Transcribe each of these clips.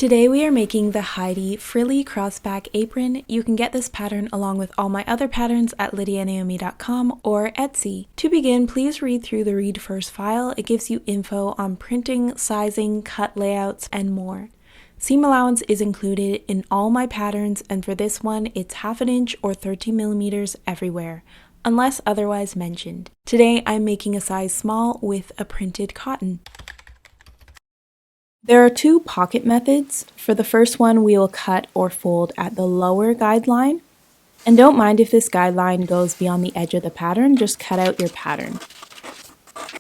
Today we are making the Heidi frilly crossback apron. You can get this pattern along with all my other patterns at lydianaomi.com or Etsy. To begin, please read through the Read First file. It gives you info on printing, sizing, cut layouts, and more. Seam allowance is included in all my patterns, and for this one, it's 1/2 inch or 13 millimeters everywhere, unless otherwise mentioned. Today I'm making a size small with a printed cotton. There are two pocket methods. For the first one, we will cut or fold at the lower guideline. And don't mind if this guideline goes beyond the edge of the pattern, just cut out your pattern.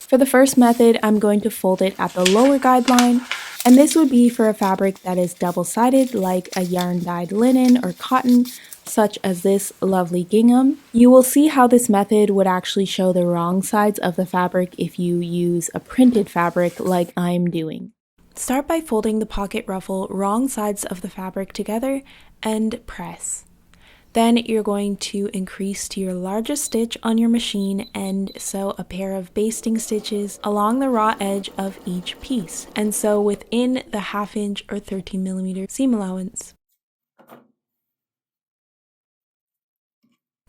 For the first method, I'm going to fold it at the lower guideline, and this would be for a fabric that is double-sided like a yarn-dyed linen or cotton, such as this lovely gingham. You will see how this method would actually show the wrong sides of the fabric if you use a printed fabric like I'm doing. Start by folding the pocket ruffle wrong sides of the fabric together and press. Then you're going to increase to your largest stitch on your machine and sew a pair of basting stitches along the raw edge of each piece, and sew within the 1/2 inch or 13 millimeter seam allowance.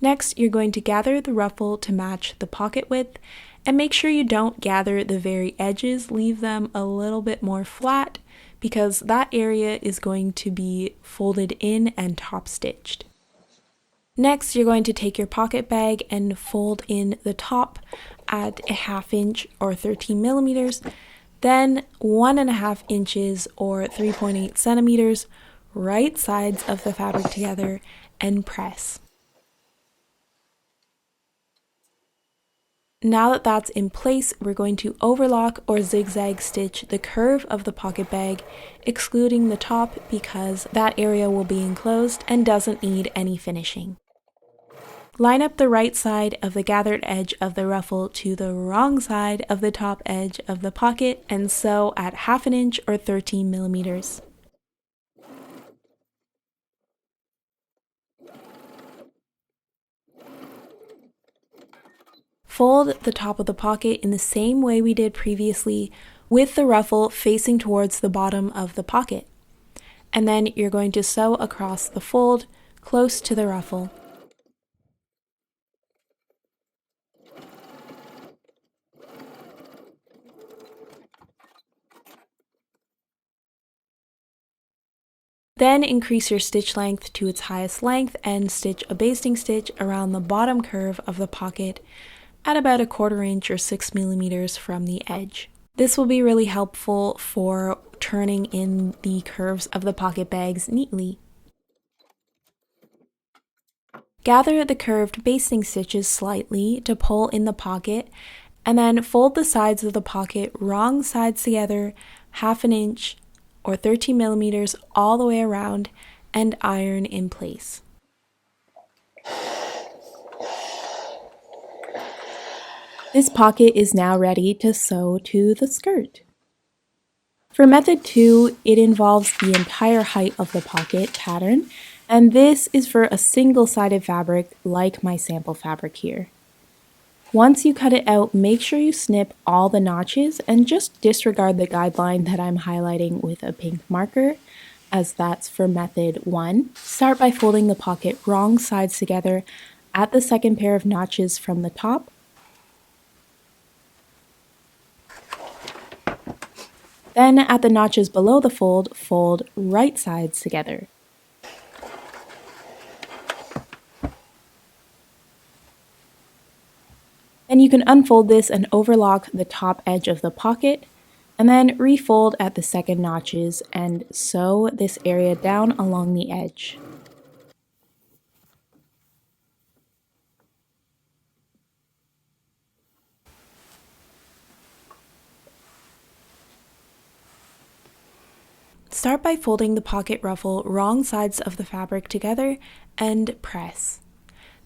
Next, you're going to gather the ruffle to match the pocket width, and make sure you don't gather the very edges, leave them a little bit more flat because that area is going to be folded in and top stitched. Next, you're going to take your pocket bag and fold in the top at a 1/2 inch or 13 millimeters, then 1.5 inches or 3.8 centimeters, right sides of the fabric together and press. Now that that's in place, we're going to overlock or zigzag stitch the curve of the pocket bag, excluding the top because that area will be enclosed and doesn't need any finishing. Line up the right side of the gathered edge of the ruffle to the wrong side of the top edge of the pocket and sew at 1/2 inch or 13 millimeters. Fold the top of the pocket in the same way we did previously, with the ruffle facing towards the bottom of the pocket. And then you're going to sew across the fold close to the ruffle. Then increase your stitch length to its highest length and stitch a basting stitch around the bottom curve of the pocket at about a 1/4 inch or 6 millimeters from the edge. This will be really helpful for turning in the curves of the pocket bags neatly. Gather the curved basting stitches slightly to pull in the pocket, and then fold the sides of the pocket wrong sides together 1/2 inch or 13 millimeters all the way around and iron in place. This pocket is now ready to sew to the skirt. For method 2, it involves the entire height of the pocket pattern, and this is for a single-sided fabric like my sample fabric here. Once you cut it out, make sure you snip all the notches and just disregard the guideline that I'm highlighting with a pink marker, as that's for method 1. Start by folding the pocket wrong sides together at the second pair of notches from the top. Then at the notches below the fold, fold right sides together. Then you can unfold this and overlock the top edge of the pocket, and then refold at the second notches and sew this area down along the edge. Start by folding the pocket ruffle wrong sides of the fabric together and press.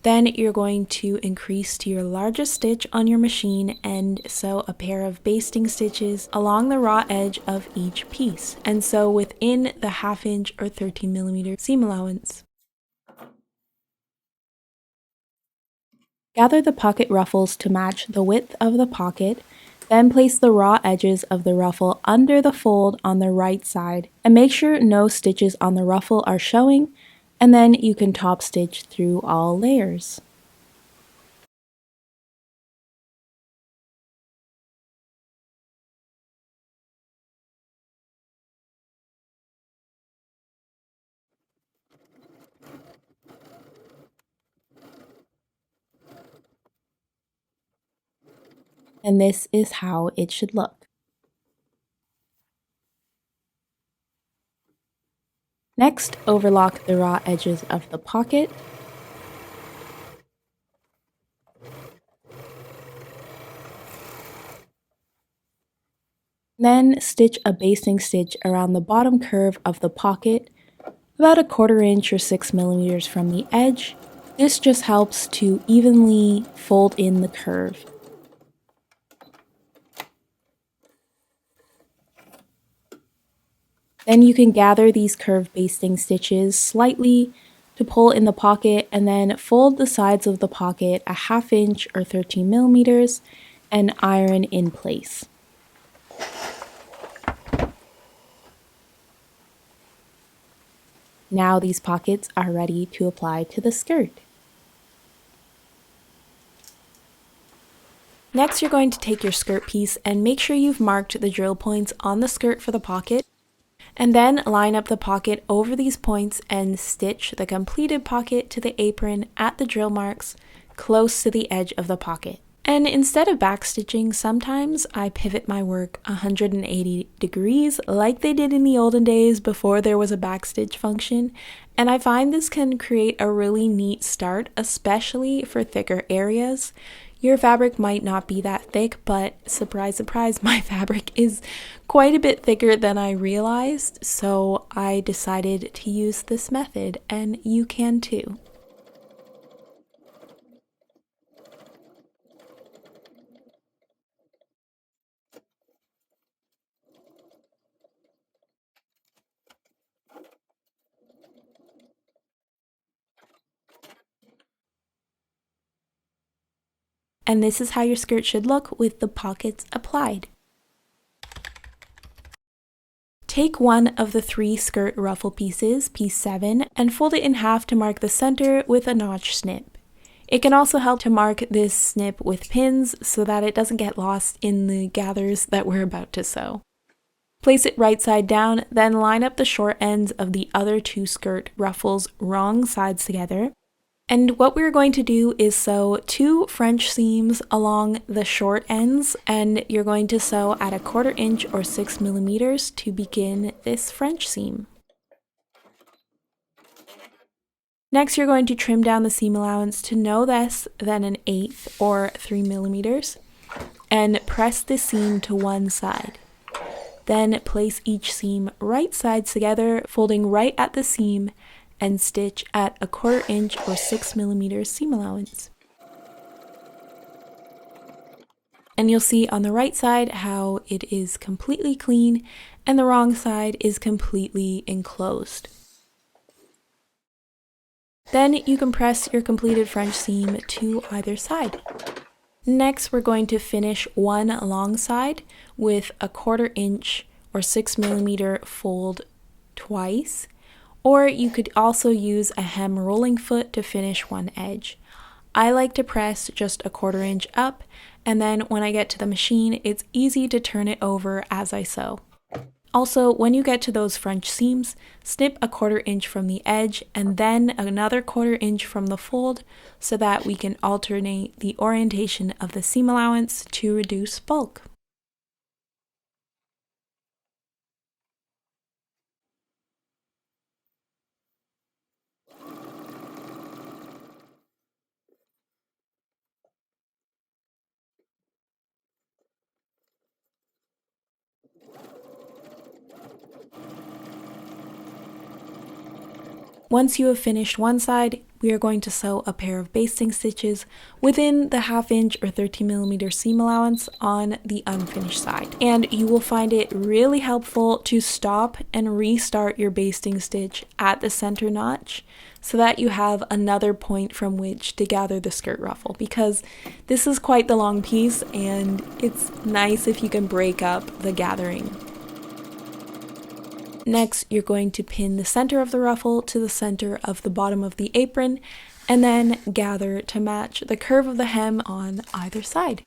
Then you're going to increase to your largest stitch on your machine and sew a pair of basting stitches along the raw edge of each piece, and sew within the 1/2 inch or 13 millimeter seam allowance. Gather the pocket ruffles to match the width of the pocket Then place the raw edges of the ruffle under the fold on the right side and make sure no stitches on the ruffle are showing, and then you can top stitch through all layers. And this is how it should look. Next, overlock the raw edges of the pocket. Then stitch a basting stitch around the bottom curve of the pocket, about 1/4 inch or 6 millimeters from the edge. This just helps to evenly fold in the curve. Then you can gather these curved basting stitches slightly to pull in the pocket, and then fold the sides of the pocket 1/2 inch or 13 millimeters and iron in place. Now these pockets are ready to apply to the skirt. Next, you're going to take your skirt piece and make sure you've marked the drill points on the skirt for the pocket, and then line up the pocket over these points and stitch the completed pocket to the apron at the drill marks close to the edge of the pocket. And instead of backstitching, sometimes I pivot my work 180 degrees like they did in the olden days before there was a backstitch function, and I find this can create a really neat start, especially for thicker areas. Your fabric might not be that thick, but surprise, surprise, my fabric is quite a bit thicker than I realized, so I decided to use this method, and you can too. And this is how your skirt should look with the pockets applied. Take one of the 3 skirt ruffle pieces, piece 7, and fold it in half to mark the center with a notch snip. It can also help to mark this snip with pins so that it doesn't get lost in the gathers that we're about to sew. Place it right side down, then line up the short ends of the other 2 skirt ruffles wrong sides together. And what we're going to do is sew 2 French seams along the short ends, and you're going to sew at 1/4 inch or 6 millimeters to begin this French seam. Next, you're going to trim down the seam allowance to no less than 1/8 or 3 millimeters, and press the seam to one side. Then place each seam right sides together, folding right at the seam, and stitch at 1/4 inch or 6 millimeters seam allowance. And you'll see on the right side how it is completely clean and the wrong side is completely enclosed. Then you can press your completed French seam to either side. Next, we're going to finish one long side with 1/4 inch or 6 millimeter fold twice, or you could also use a hem rolling foot to finish one edge. I like to press just 1/4 inch up, and then when I get to the machine, it's easy to turn it over as I sew. Also, when you get to those French seams, snip 1/4 inch from the edge and then another 1/4 inch from the fold so that we can alternate the orientation of the seam allowance to reduce bulk. Once you have finished one side, we are going to sew a pair of basting stitches within the 1/2 inch or 13mm seam allowance on the unfinished side. And you will find it really helpful to stop and restart your basting stitch at the center notch so that you have another point from which to gather the skirt ruffle, because this is quite the long piece and it's nice if you can break up the gathering. Next, you're going to pin the center of the ruffle to the center of the bottom of the apron and then gather to match the curve of the hem on either side.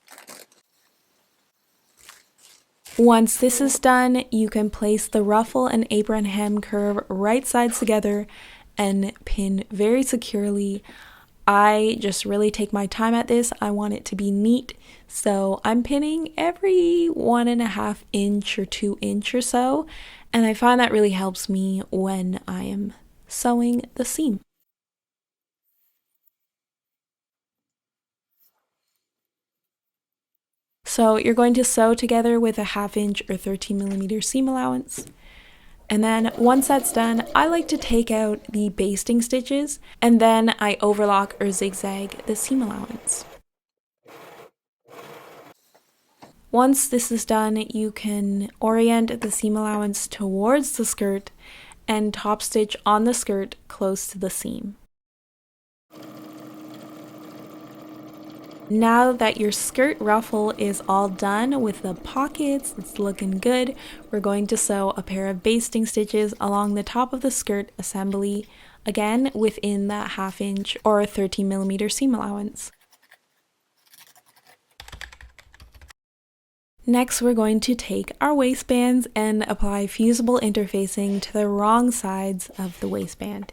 Once this is done, you can place the ruffle and apron hem curve right sides together and pin very securely. I just really take my time at this. I want it to be neat, so I'm pinning every 1.5 inch or 2 inch or so, and I find that really helps me when I am sewing the seam. So you're going to sew together with a 1/2 inch or 13mm seam allowance. And then once that's done, I like to take out the basting stitches and then I overlock or zigzag the seam allowance. Once this is done, you can orient the seam allowance towards the skirt and top stitch on the skirt close to the seam. Now that your skirt ruffle is all done with the pockets, it's looking good, we're going to sew a pair of basting stitches along the top of the skirt assembly, again within that 1/2 inch or 13mm seam allowance. Next, we're going to take our waistbands and apply fusible interfacing to the wrong sides of the waistband.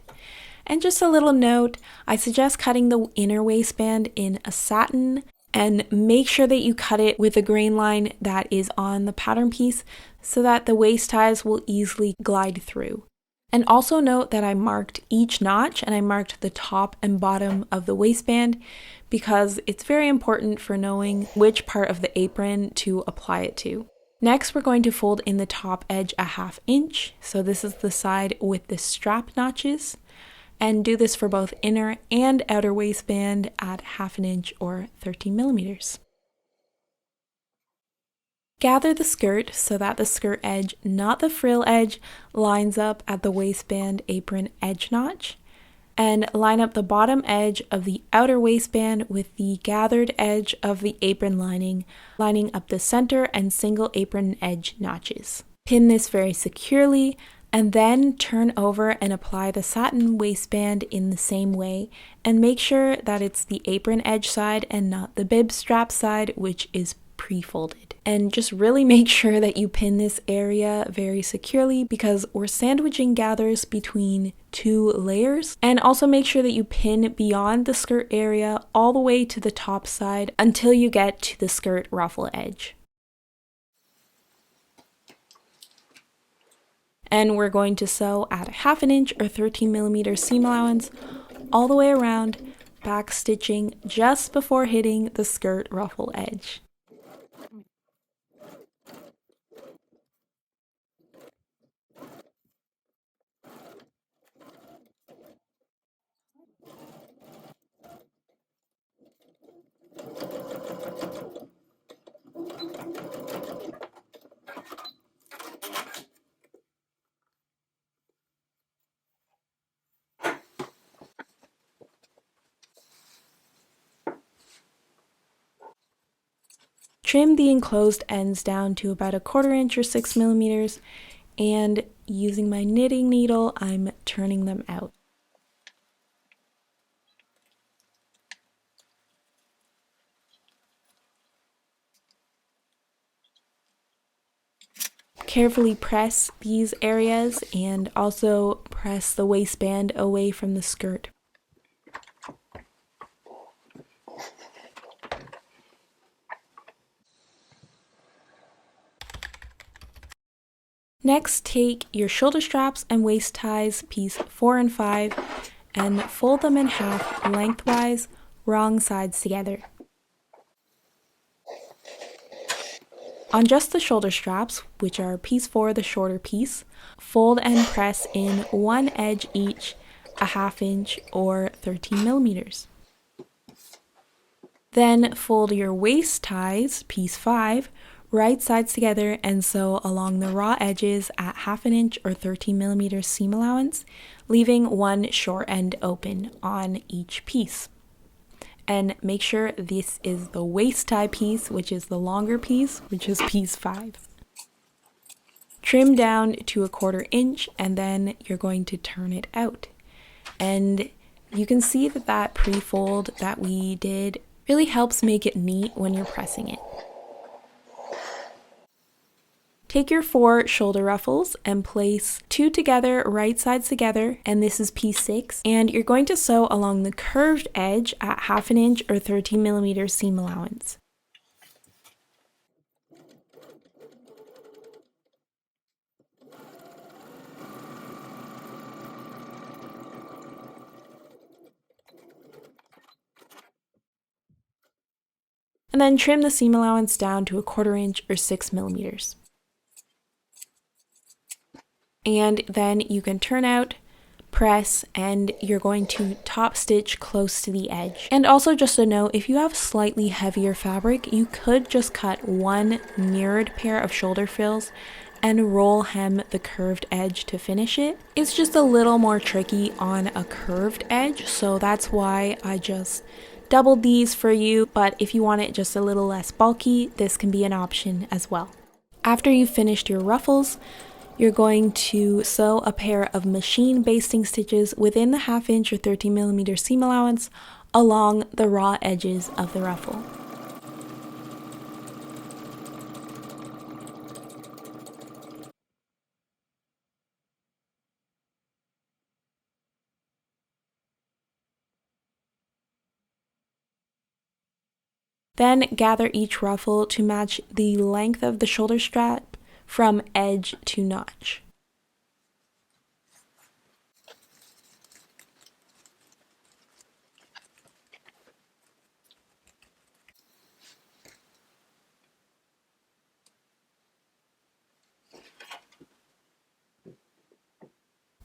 And just a little note, I suggest cutting the inner waistband in a satin and make sure that you cut it with a grain line that is on the pattern piece so that the waist ties will easily glide through. And also note that I marked each notch and I marked the top and bottom of the waistband because it's very important for knowing which part of the apron to apply it to. Next, we're going to fold in the top edge a 1/2 inch. So this is the side with the strap notches. And do this for both inner and outer waistband at 1/2 inch or 13mm. Gather the skirt so that the skirt edge, not the frill edge, lines up at the waistband apron edge notch. And line up the bottom edge of the outer waistband with the gathered edge of the apron lining, lining up the center and single apron edge notches. Pin this very securely, and then turn over and apply the satin waistband in the same way, and make sure that it's the apron edge side and not the bib strap side, which is pre-folded. And just really make sure that you pin this area very securely because we're sandwiching gathers between 2 layers. And also make sure that you pin beyond the skirt area all the way to the top side until you get to the skirt ruffle edge. And we're going to sew at a 1/2 inch or 13mm seam allowance all the way around, back stitching just before hitting the skirt ruffle edge. Trim the enclosed ends down to about a 1/4 inch or 6mm, and using my knitting needle, I'm turning them out. Carefully press these areas and also press the waistband away from the skirt. Next, take your shoulder straps and waist ties, piece 4 and 5, and fold them in half lengthwise, wrong sides together. On just the shoulder straps, which are piece 4, the shorter piece, fold and press in one edge each a 1/2 inch or 13 millimeters. Then fold your waist ties, piece 5, right sides together and sew along the raw edges at 1/2 inch or 13 millimeters seam allowance, leaving one short end open on each piece. And make sure this is the waist tie piece, which is the longer piece, which is piece 5. Trim down to a 1/4 inch and then you're going to turn it out. And you can see that pre-fold that we did really helps make it neat when you're pressing it. Take your 4 shoulder ruffles and place 2 together, right sides together, and this is piece 6. And you're going to sew along the curved edge at 1/2 inch or 13 millimeters seam allowance. And then trim the seam allowance down to a 1/4 inch or 6 millimeters. And then you can turn out, press, and you're going to top stitch close to the edge. And also just a note, if you have slightly heavier fabric, you could just cut one mirrored pair of shoulder frills and roll hem the curved edge to finish it. It's just a little more tricky on a curved edge, so that's why I just doubled these for you, but if you want it just a little less bulky, this can be an option as well. After you've finished your ruffles, you're going to sew a pair of machine basting stitches within the 1/2 inch or 13 millimeter seam allowance along the raw edges of the ruffle. Then gather each ruffle to match the length of the shoulder strap from edge to notch.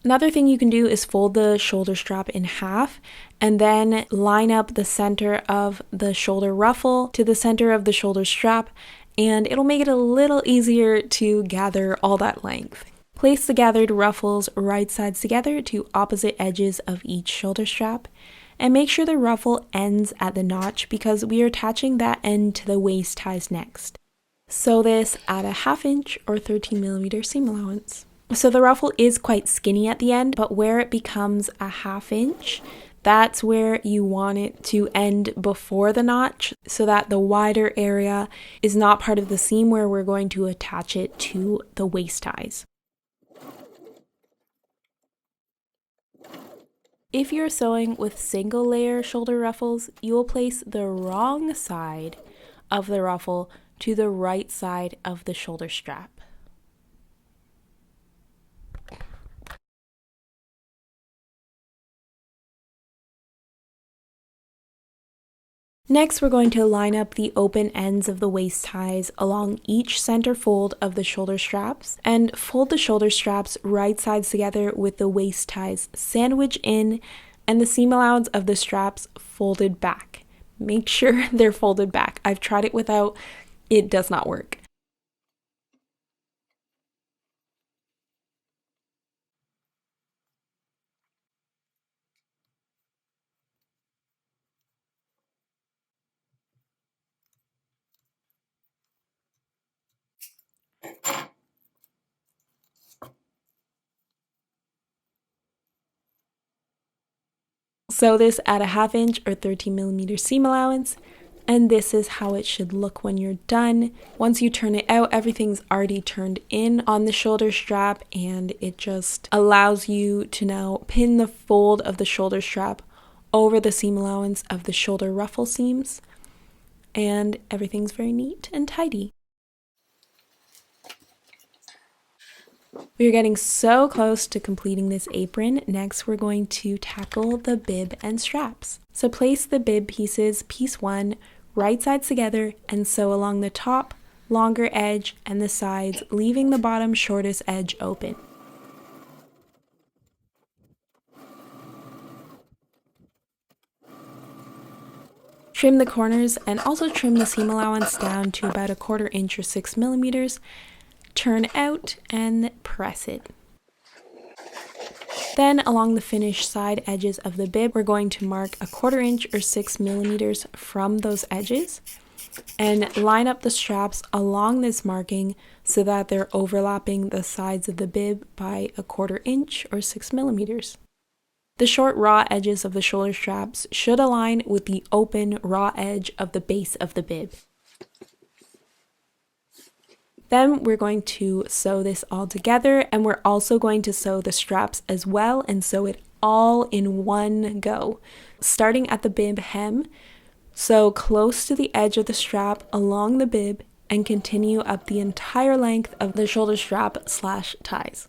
Another thing you can do is fold the shoulder strap in half and then line up the center of the shoulder ruffle to the center of the shoulder strap, and it'll make it a little easier to gather all that length. Place the gathered ruffles right sides together to opposite edges of each shoulder strap, and make sure the ruffle ends at the notch because we are attaching that end to the waist ties next. Sew this at a 1/2 inch or 13 millimeter seam allowance. So the ruffle is quite skinny at the end, but where it becomes a 1/2 inch, that's where you want it to end before the notch so that the wider area is not part of the seam where we're going to attach it to the waist ties. If you're sewing with single layer shoulder ruffles, you will place the wrong side of the ruffle to the right side of the shoulder strap. Next, we're going to line up the open ends of the waist ties along each center fold of the shoulder straps and fold the shoulder straps right sides together with the waist ties sandwiched in and the seam allowance of the straps folded back. Make sure they're folded back. I've tried it without, it does not work. Sew this at a 1/2 inch or 13 millimeter seam allowance, and this is how it should look when you're done. Once you turn it out, everything's already turned in on the shoulder strap, and it just allows you to now pin the fold of the shoulder strap over the seam allowance of the shoulder ruffle seams, and everything's very neat and tidy. We are getting so close to completing this apron. Next, we're going to tackle the bib and straps. So place the bib pieces, piece 1, right sides together and sew along the top, longer edge and the sides, leaving the bottom shortest edge open. Trim the corners and also trim the seam allowance down to about 1/4 inch or 6 millimeters. Turn out and press it. Then along the finished side edges of the bib, we're going to mark 1/4 inch or 6 millimeters from those edges and line up the straps along this marking so that they're overlapping the sides of the bib by 1/4 inch or 6 millimeters. The short raw edges of the shoulder straps should align with the open raw edge of the base of the bib. Then we're going to sew this all together, and we're also going to sew the straps as well and sew it all in one go. Starting at the bib hem, sew close to the edge of the strap along the bib and continue up the entire length of the shoulder strap / ties.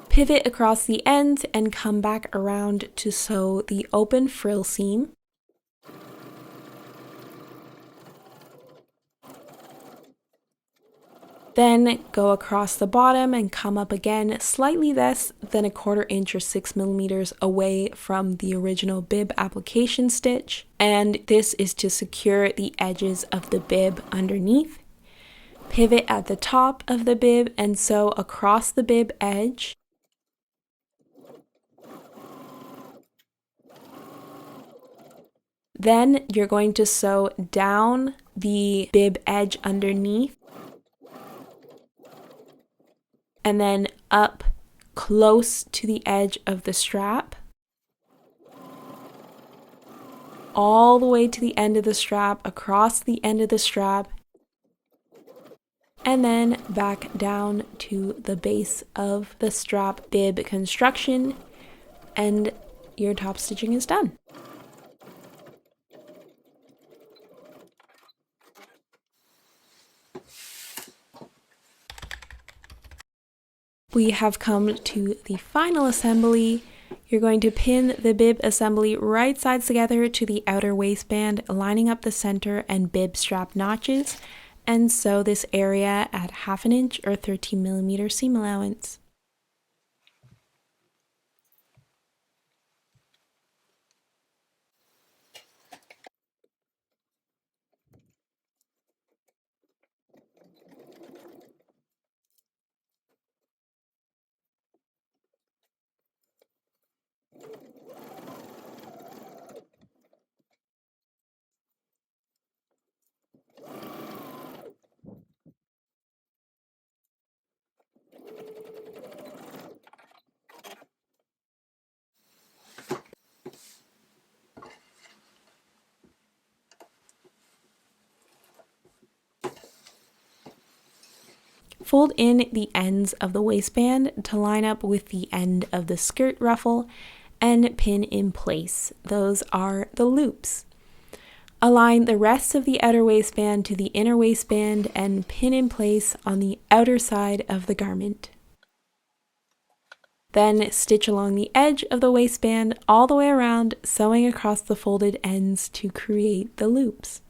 Pivot across the ends and come back around to sew the open frill seam. Then go across the bottom and come up again slightly less than 1/4 inch or 6 millimeters away from the original bib application stitch. And this is to secure the edges of the bib underneath. Pivot at the top of the bib and sew across the bib edge. Then you're going to sew down the bib edge underneath and then up close to the edge of the strap, all the way to the end of the strap, across the end of the strap, and then back down to the base of the strap bib construction, and your top stitching is done. We have come to the final assembly. You're going to pin the bib assembly right sides together to the outer waistband, lining up the center and bib strap notches, and sew this area at 1/2 inch or 13 millimeter seam allowance. Fold in the ends of the waistband to line up with the end of the skirt ruffle and pin in place. Those are the loops. Align the rest of the outer waistband to the inner waistband and pin in place on the outer side of the garment. Then stitch along the edge of the waistband all the way around, sewing across the folded ends to create the loops.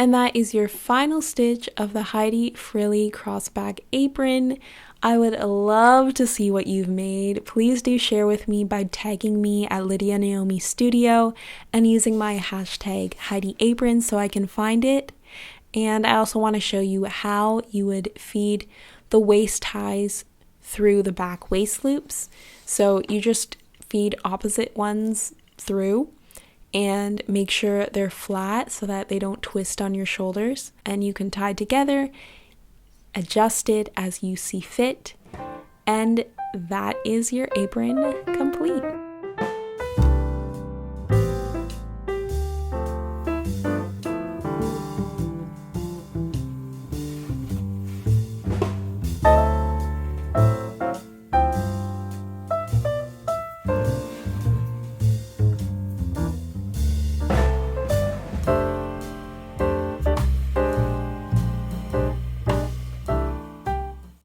And that is your final stitch of the Heidi frilly crossback apron. I would love to see what you've made. Please do share with me by tagging me at Lydia Naomi Studio and using my hashtag Heidi Apron so I can find it. And I also want to show you how you would feed the waist ties through the back waist loops. So you just feed opposite ones through and make sure they're flat so that they don't twist on your shoulders, and you can tie together, adjust it as you see fit, and that is your apron complete.